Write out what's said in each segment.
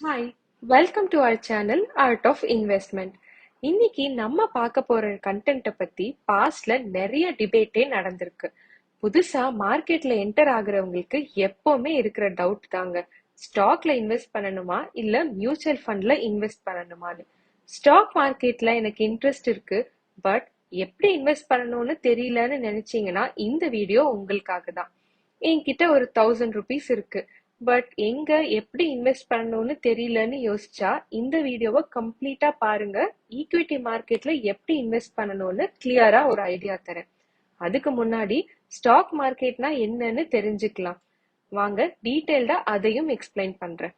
Hi, welcome to our channel art of investment. இன்னைக்கு நம்ம பார்க்க போற கண்டென்ட்டை பத்தி பாஸ்ட்ல நிறைய டிபேட்டே நடந்திருக்கு. புதுசா மார்க்கெட்ல என்டர் ஆகுறவங்களுக்கு எப்பவுமே இருக்கிற டவுட் தாங்க, ஸ்டாக்ல இன்வெஸ்ட் பண்ணணுமா இல்ல மியூச்சுவல் ஃபண்ட்ல இன்வெஸ்ட் பண்ணணுமான்னு. ஸ்டாக் மார்க்கெட்ல எனக்கு இன்ட்ரெஸ்ட் இருக்கு, பட் எப்படி இன்வெஸ்ட் பண்ணணும்னு தெரியலன்னு நினைச்சீங்கன்னா இந்த வீடியோ உங்களுக்காக தான். என்கிட்ட ஒரு 1000 rupees இருக்கு, பட் எங்க எப்படி இன்வெஸ்ட் பண்ணணும்னு தெரியலன்னு யோசிச்சா இந்த வீடியோவை கம்ப்ளீட்டா பாருங்க. ஈக்விட்டி மார்க்கெட்ல எப்படி இன்வெஸ்ட் பண்ணணும்னு கிளியரா ஒரு ஐடியா தரேன். அதுக்கு முன்னாடி ஸ்டாக் மார்க்கெட்னா என்னன்னு தெரிஞ்சுக்கலாம் வாங்க. டீடைல்டா அதையும் எக்ஸ்பிளைன் பண்றேன்.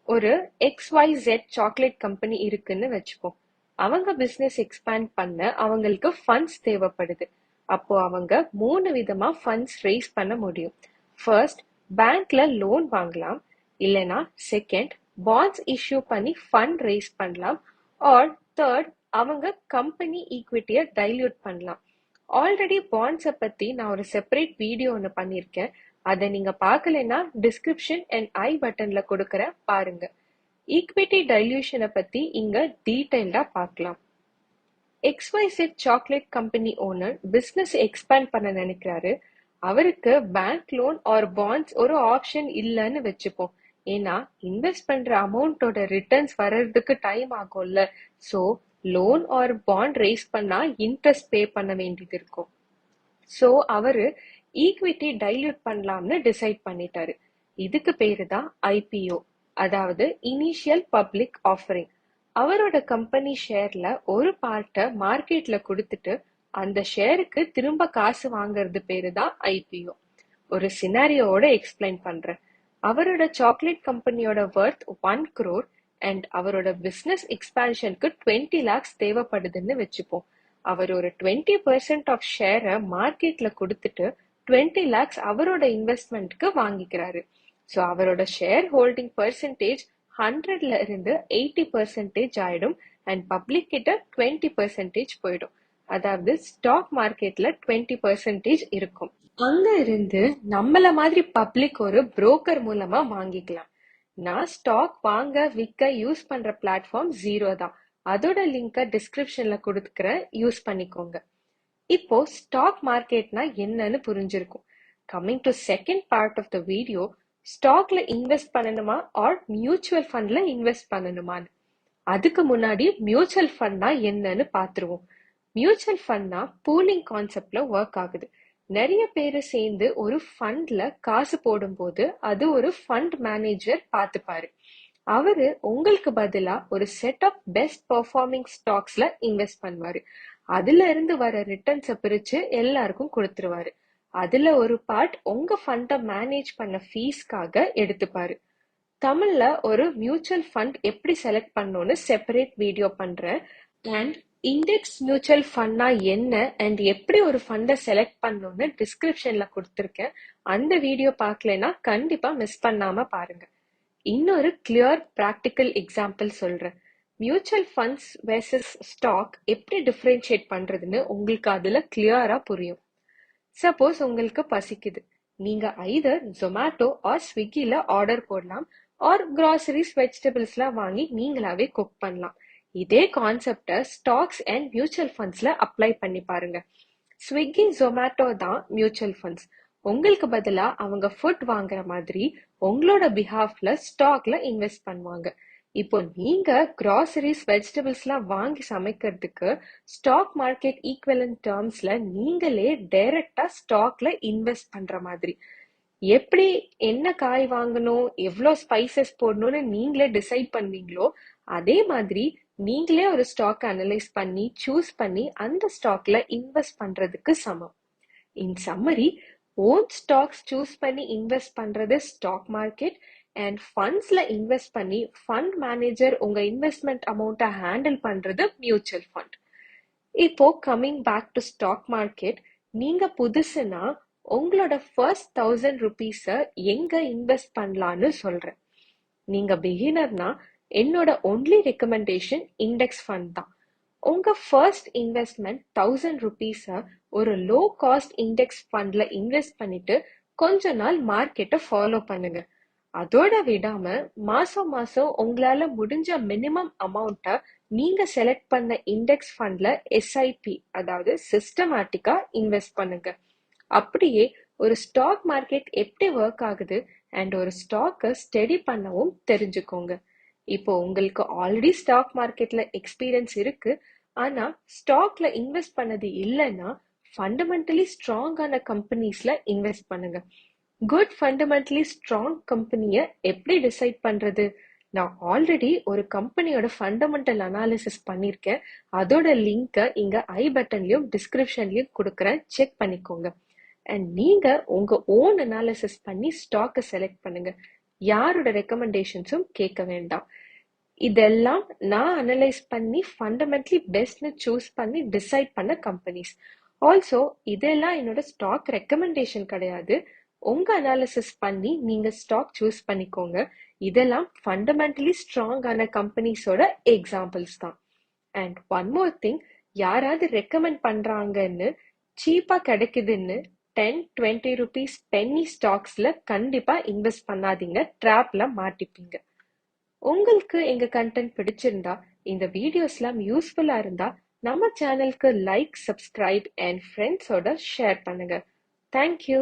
ஒரு XYZ சாக்லேட் கம்பெனி இருக்குன்னு வச்சுப்போம். அவங்க பிசினஸ் எக்ஸ்பேண்ட் பண்ண அவங்களுக்கு ஃபண்ட்ஸ் தேவைப்படுது. அப்போ அவங்க 3 விதமா ஃபண்ட்ஸ் ரைஸ் பண்ண முடியும். ஃபர்ஸ்ட், பேங்க்ல லோன் வாங்கலாம். இல்லனா செகண்ட், பாண்ட்ஸ் இஷ்யூ பண்ணி ஃபண்ட் ரைஸ் பண்ணலாம். ஆர் தேர்ட், அவங்க கம்பெனி ஈக்விட்டியை டைல்யூட் பண்ணலாம். ஆல்ரெடி பாண்ட்ஸை பத்தி நான் ஒரு செப்பரேட் வீடியோ ஒன்று பண்ணியிருக்கேன். அதை நீங்க பார்க்கலைன்னா டிஸ்கிரிப்ஷன் அண்ட் ஐ பட்டன்ல கொடுக்கறேன், பாருங்க. ஈக்விட்டி டைல்யூஷனை பத்தி இங்க டீடைல்டா பார்க்கலாம். XYZ chocolate company owner business expand பண்ண நினைக்கிறாரு. அவருக்கு பேங்க் லோன் ஆர் பாண்ட்ஸ் ஒரு ஆப்ஷன் இல்லைன்னு வச்சுப்போம். ஏன்னா இன்வெஸ்ட் பண்ற அமௌண்டோட ரிட்டர்ன்ஸ் வர்றதுக்கு டைம் ஆகும்ல. So loan or bond raise பண்ணா இன்ட்ரெஸ்ட் பே பண்ண வேண்டியது இருக்கும். சோ அவரு ஈக்விட்டி டைல்யூட் பண்ணலாம்னு டிசைட் பண்ணிட்டாரு. இதுக்கு பேரு தான் IPO, அதாவது இனிஷியல் பப்ளிக் ஆஃபரிங். அவரோட கம்பெனி ஷேர்ல ஒரு பார்ட்டை மார்க்கெட்ல கொடுத்துட்டு அந்த ஷேருக்கு திரும்ப காசு வாங்குறது பேரு தான் IPO. ஒரு சினாரியோட எக்ஸ்பிளைன் பண்றேன். அவரோட சாக்லேட் கம்பெனியோட வர்த் 1 crore அண்ட் அவரோட பிசினஸ் எக்ஸ்பான்ஷனுக்கு 20 lakhs தேவைப்படுதுன்னு வச்சுப்போம். அவர் ஒரு 20% ஆஃப் ஷேரை மார்க்கெட்ல கொடுத்துட்டு 20 lakhs அவரோட இன்வெஸ்ட்மெண்ட்க்கு வாங்கிக்கிறாரு. ஸோ அவரோட ஷேர் ஹோல்டிங் பர்சன்டேஜ் 100ல இருந்து 80% ஆயிடும் அண்ட் பப்ளிக் கிட்ட 20% போயிடும். அதாவது ஸ்டாக் மார்க்கெட்ல 20% இருக்கும். அங்க இருந்து நம்மள மாதிரி பப்ளிக் ஒரு புரோக்கர் மூலமா வாங்கிக்கலாம். நான் ஸ்டாக் வாங்க விற்க யூஸ் பண்ற பிளாட்ஃபார்ம் ஜீரோ தான். அதோட லிங்கை டிஸ்கிரிப்ஷன்ல கொடுத்துக்கிறேன், யூஸ் பண்ணிக்கோங்க. இப்போ ஸ்டாக் மார்க்கெட்னா என்னன்னு புரிஞ்சிருக்கும். Coming to second part of the video, ஸ்டாக்ல இன்வெஸ்ட் பண்ணணுமா ஆர் மியூச்சுவல் ஃபண்ட்ல இன்வெஸ்ட் பண்ணணுமான்னு. அதுக்கு முன்னாடி மியூச்சுவல் ஃபண்ட்னா என்னன்னு பாத்துருவோம். மியூச்சுவல் ஃபண்ட்னா பூலிங் கான்செப்ட்ல ஒர்க் ஆகுது. நிறைய பேரு சேர்ந்து ஒரு ஃபண்ட்ல காசு போடும்போது அது ஒரு ஃபண்ட் மேனேஜர் பாத்துப்பாரு. அவரு உங்களுக்கு பதிலா ஒரு செட் ஆஃப் பெஸ்ட் பெர்ஃபார்மிங் ஸ்டாக்ஸ்ல இன்வெஸ்ட் பண்ணுவாரு. அதுல இருந்து வர ரிட்டர்ன்ஸை பிரிச்சு எல்லாருக்கும் கொடுத்துருவாரு. அதுல ஒரு பார்ட் உங்க ஃபண்டை மேனேஜ் பண்ண ஃபீஸ்க்காக எடுத்துப்பாரு. தமிழ்ல ஒரு மியூச்சுவல் ஃபண்ட் எப்படி செலக்ட் பண்ணணும்னு செப்பரேட் வீடியோ பண்றேன். அண்ட் இண்டெக்ஸ் மியூச்சுவல் ஃபண்ட்னா என்ன அண்ட் எப்படி ஒரு ஃபண்டை செலக்ட் பண்ணணும்னு டிஸ்கிரிப்ஷன்ல கொடுத்துருக்கேன். அந்த வீடியோ பார்க்கலைன்னா கண்டிப்பா மிஸ் பண்ணாம பாருங்க. இன்னொரு கிளியர் பிராக்டிக்கல் எக்ஸாம்பிள் சொல்றேன். மியூச்சுவல் ஃபண்ட்ஸ் வெர்சஸ் ஸ்டாக் எப்படி டிஃபரன்ஷியேட் பண்றதுன்னு உங்களுக்கு அதுல கிளியரா புரியும். சப்போஸ் உங்களுக்கு பசிக்குது, நீங்க ஐதர் ஜொமேட்டோ ஆர் ஸ்விக்கில ஆர்டர் போடலாம் ஆர் கிராசரிஸ் வெஜிடபிள்ஸ்லாம் வாங்கி நீங்களாவே குக் பண்ணலாம். இதே கான்செப்டை ஸ்டாக்ஸ் அண்ட் மியூச்சுவல் ஃபண்ட்ஸ்ல அப்ளை பண்ணி பாருங்க. ஸ்விக்கி ஜொமேட்டோ தான் மியூச்சுவல் ஃபண்ட்ஸ். உங்களுக்கு பதிலா அவங்க ஃபுட் வாங்குற மாதிரி உங்களோட பிஹாஃப்ல ஸ்டாக்ல இன்வெஸ்ட் பண்ணுவாங்க. இப்போ நீங்க கிராசரிஸ் வெஜிடபிள்ஸ்லாம் வாங்கி சமைக்கிறதுக்கு ஸ்டாக் மார்க்கெட் ஈக்வலன்ட் டேர்ம்ஸ்ல நீங்களே டைரக்டா ஸ்டாக்ல இன்வெஸ்ட் பண்ற மாதிரி. எப்படி என்ன காய் வாங்கணும், எவ்வளோ ஸ்பைசஸ் போடணும்னு நீங்களே டிசைட் பண்ணுவீங்களோ அதே மாதிரி நீங்களே ஒரு ஸ்டாக் அனலைஸ் பண்ணி சூஸ் பண்ணி அந்த ஸ்டாக்ல இன்வெஸ்ட் பண்றதுக்கு சமம். In summary, own stocks choose பண்ணி இன்வெஸ்ட் பண்றது ஸ்டாக் மார்க்கெட் அண்ட் ஃபண்ட்ஸ்ல இன்வெஸ்ட் பண்ணி ஃபண்ட் மேனேஜர் உங்க இன்வெஸ்ட்மெண்ட் அமௌண்ட்டை ஹேண்டில் பண்றது மியூச்சுவல் ஃபண்ட். இப்போ coming back to stock market, நீங்க புதுசுனா உங்களோட ஃபர்ஸ்ட் 1000 rupees எங்க இன்வெஸ்ட் பண்ணலான்னு சொல்றேன். நீங்க பிகினர்னா என்னோட ஒன்லி ரெக்கமெண்டேஷன் இண்டெக்ஸ் ஃபண்ட் தான். உங்க ஃபர்ஸ்ட் இன்வெஸ்ட்மெண்ட் 1000 rupees ஒரு லோ காஸ்ட் இண்டெக்ஸ் ஃபண்ட்ல இன்வெஸ்ட் பண்ணிட்டு கொஞ்ச நாள் மார்க்கெட்டை ஃபாலோ பண்ணுங்க. அதோட விடாம மாசம் மாசம் உங்களால முடிஞ்ச மினிமம் அமௌண்ட்டை நீங்க செலக்ட் பண்ண இண்டெக்ஸ் ஃபண்ட்ல எஸ்ஐபி, அதாவது சிஸ்டமேட்டிக்கா இன்வெஸ்ட் பண்ணுங்க. அப்படியே ஒரு ஸ்டாக் மார்க்கெட் எப்படி ஒர்க் ஆகுது அண்ட் ஒரு ஸ்டாக்கை ஸ்டடி பண்ணவும் தெரிஞ்சுக்கோங்க. இப்போ உங்களுக்கு ஆல்ரெடி ஸ்டாக் மார்க்கெட்ல எக்ஸ்பீரியன்ஸ் இருக்கு, ஆனா ஸ்டாக்ல இன்வெஸ்ட் பண்ணது இல்லைன்னா ஃபண்டமெண்டலி ஸ்ட்ராங்கான கம்பெனிஸ்ல இன்வெஸ்ட் பண்ணுங்க. குட் ஃபண்டமெண்டலி ஸ்ட்ராங் கம்பெனியை எப்படி டிசைட் பண்றது? நான் ஆல்ரெடி ஒரு கம்பெனியோட ஃபண்டமெண்டல் அனாலிசிஸ் பண்ணியிருக்கேன். அதோட லிங்கை இங்க ஐ பட்டன்லயும் டிஸ்கிரிப்ஷன்லயும் கொடுக்குறேன், செக் பண்ணிக்கோங்க. அண்ட் நீங்க உங்க ஓன் அனாலிசிஸ் பண்ணி ஸ்டாக்கை செலக்ட் பண்ணுங்க. யாரோட ரெக்கமெண்டேஷன்ஸும் கேட்க வேண்டாம். இதெல்லாம் நான் அனலைஸ் பண்ணி ஃபண்டமெண்டலி பெஸ்ட்னு சூஸ் பண்ணி டிசைட் பண்ண கம்பெனிஸ். ஆல்சோ இதெல்லாம் என்னோட ஸ்டாக் ரெக்கமெண்டேஷன் கிடையாது. உங்க அனாலிசிஸ் பண்ணி நீங்க ஸ்டாக் சூஸ் பண்ணிக்கோங்க. இதெல்லாம் ஃபண்டமெண்டலி ஸ்ட்ராங்கான கம்பெனிஸோட எக்ஸாம்பிள்ஸ் தான். அண்ட் ஒன் மோர் திங், யாராவது ரெக்கமெண்ட் பண்றாங்கன்னு சீப்பா கிடைக்குதுன்னு 10-20 rupees பென்னி ஸ்டாக்ஸ்ல கண்டிப்பா இன்வெஸ்ட் பண்ணாதீங்க, ட்ராப்ல மாட்டிப்பீங்க. உங்களுக்கு எங்க கண்டென்ட் பிடிச்சிருந்தா, இந்த வீடியோஸ்லாம் யூஸ்ஃபுல்லா இருந்தா நம்ம சேனலுக்கு லைக், சப்ஸ்கிரைப் அண்ட் ஃப்ரெண்ட்ஸோட ஷேர் பண்ணுங்க. தேங்க்யூ.